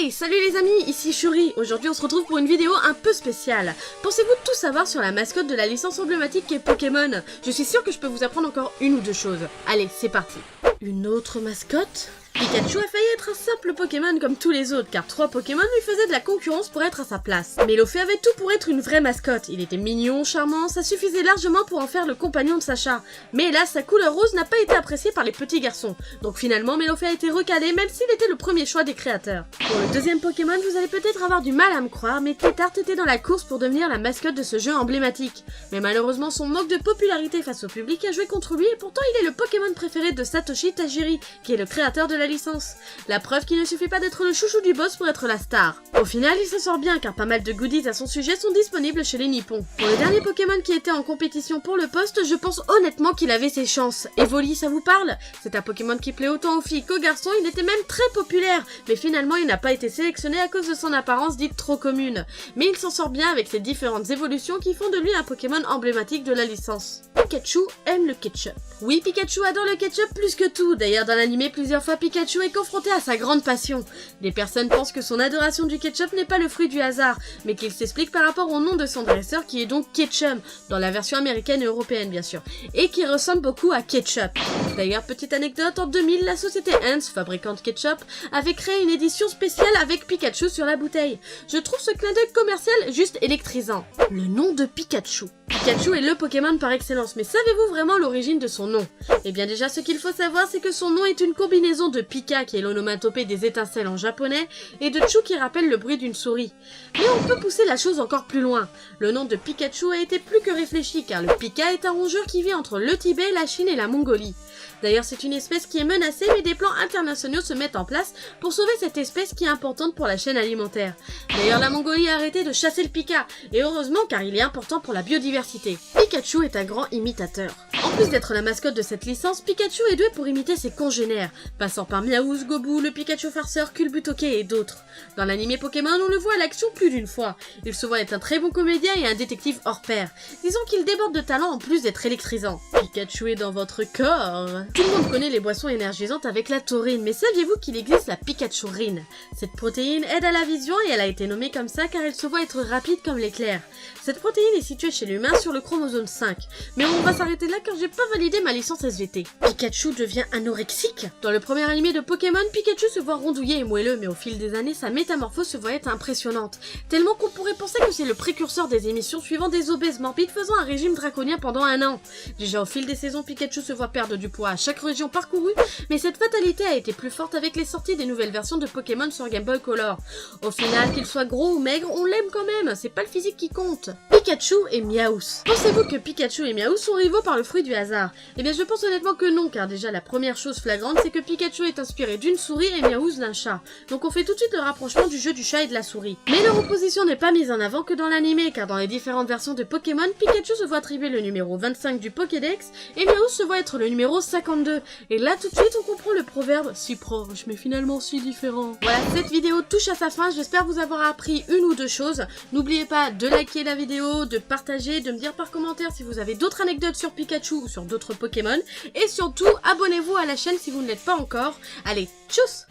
Hey, salut les amis, ici Shuri. Aujourd'hui on se retrouve pour une vidéo un peu spéciale. Pensez-vous tout savoir sur la mascotte de la licence emblématique qui est Pokémon? Je suis sûre que je peux vous apprendre encore une ou deux choses. Allez, c'est parti. Une autre mascotte? Pikachu a failli être un simple Pokémon comme tous les autres, car 3 Pokémon lui faisaient de la concurrence pour être à sa place. Melofeu avait tout pour être une vraie mascotte. Il était mignon, charmant, ça suffisait largement pour en faire le compagnon de Sacha. Mais hélas, sa couleur rose n'a pas été appréciée par les petits garçons. Donc finalement, Melofeu a été recalé, même s'il était le premier choix des créateurs. Pour le deuxième Pokémon, vous allez peut-être avoir du mal à me croire, mais Tétart était dans la course pour devenir la mascotte de ce jeu emblématique. Mais malheureusement, son manque de popularité face au public a joué contre lui, et pourtant il est le Pokémon préféré de Satoshi Tajiri, qui est le créateur de la licence. La preuve qu'il ne suffit pas d'être le chouchou du boss pour être la star. Au final, il se sort bien car pas mal de goodies à son sujet sont disponibles chez les Nippons. Pour le dernier Pokémon qui était en compétition pour le poste, je pense honnêtement qu'il avait ses chances. Evoli, ça vous parle? C'est un Pokémon qui plaît autant aux filles qu'aux garçons, il était même très populaire, mais finalement il n'a pas été sélectionné à cause de son apparence dite trop commune. Mais il s'en sort bien avec ses différentes évolutions qui font de lui un Pokémon emblématique de la licence. Pikachu aime le ketchup. Oui, Pikachu adore le ketchup plus que tout. D'ailleurs, dans l'anime, plusieurs fois Pikachu est confronté à sa grande passion. Des personnes pensent que son adoration du ketchup n'est pas le fruit du hasard, mais qu'il s'explique par rapport au nom de son dresseur qui est donc Ketchum, dans la version américaine et européenne bien sûr, et qui ressemble beaucoup à ketchup. D'ailleurs, petite anecdote, en 2000, la société Heinz, fabricante ketchup, avait créé une édition spéciale avec Pikachu sur la bouteille. Je trouve ce clin d'œil commercial juste électrisant. Le nom de Pikachu. Pikachu est le Pokémon par excellence, mais savez-vous vraiment l'origine de son nom? Eh bien déjà, ce qu'il faut savoir, c'est que son nom est une combinaison de Pika, qui est l'onomatopée des étincelles en japonais, et de Chu qui rappelle le bruit d'une souris. Mais on peut pousser la chose encore plus loin. Le nom de Pikachu a été plus que réfléchi, car le Pika est un rongeur qui vit entre le Tibet, la Chine et la Mongolie. D'ailleurs, c'est une espèce qui est menacée, mais des plans internationaux se mettent en place pour sauver cette espèce qui est importante pour la chaîne alimentaire. D'ailleurs, la Mongolie a arrêté de chasser le Pika, et heureusement car il est important pour la biodiversité. Pikachu est un grand imitateur. En plus d'être la mascotte de cette licence, Pikachu est doué pour imiter ses congénères, passant par Miaouz, Gobu, le Pikachu farceur, Culbutoke et d'autres. Dans l'anime Pokémon, on le voit à l'action plus d'une fois. Il se voit être un très bon comédien et un détective hors pair. Disons qu'il déborde de talent en plus d'être électrisant. Pikachu est dans votre corps. Tout le monde connaît les boissons énergisantes avec la taurine, mais saviez-vous qu'il existe la Pikachurine? Cette protéine aide à la vision et elle a été nommée comme ça car elle se voit être rapide comme l'éclair. Cette protéine est située chez l'humain sur le chromosome 5. Mais on va s'arrêter là car j'ai pas validé ma licence SVT. Pikachu devient anorexique. Dans le premier anime de Pokémon, Pikachu se voit rondouillé et moelleux, mais au fil des années, sa métamorphose se voit être impressionnante. Tellement qu'on pourrait penser que c'est le précurseur des émissions suivant des obèses morbides faisant un régime draconien pendant un an. Déjà au fil des saisons, Pikachu se voit perdre du poids à chaque région parcourue, mais cette fatalité a été plus forte avec les sorties des nouvelles versions de Pokémon sur Game Boy Color. Au final, qu'il soit gros ou maigre, on l'aime quand même, c'est pas le physique qui compte. Pikachu et Miaouz. Pensez-vous que Pikachu et Miaouz sont rivaux par le fruit du hasard? Eh bien je pense honnêtement que non, car déjà la première chose flagrante c'est que Pikachu est inspiré d'une souris et Miaouz d'un chat. Donc on fait tout de suite le rapprochement du jeu du chat et de la souris. Mais leur opposition n'est pas mise en avant que dans l'anime, car dans les différentes versions de Pokémon, Pikachu se voit attribuer le numéro 25 du Pokédex et Miaouz se voit être le numéro 52. Et là tout de suite on comprend le proverbe si proche mais finalement si différent. Voilà, cette vidéo touche à sa fin, j'espère vous avoir appris une ou deux choses. N'oubliez pas de liker la vidéo, de partager, de me dire par commentaire si vous avez d'autres anecdotes sur Pikachu ou sur d'autres Pokémon. Et surtout, abonnez-vous à la chaîne si vous ne l'êtes pas encore. Allez, tchuss!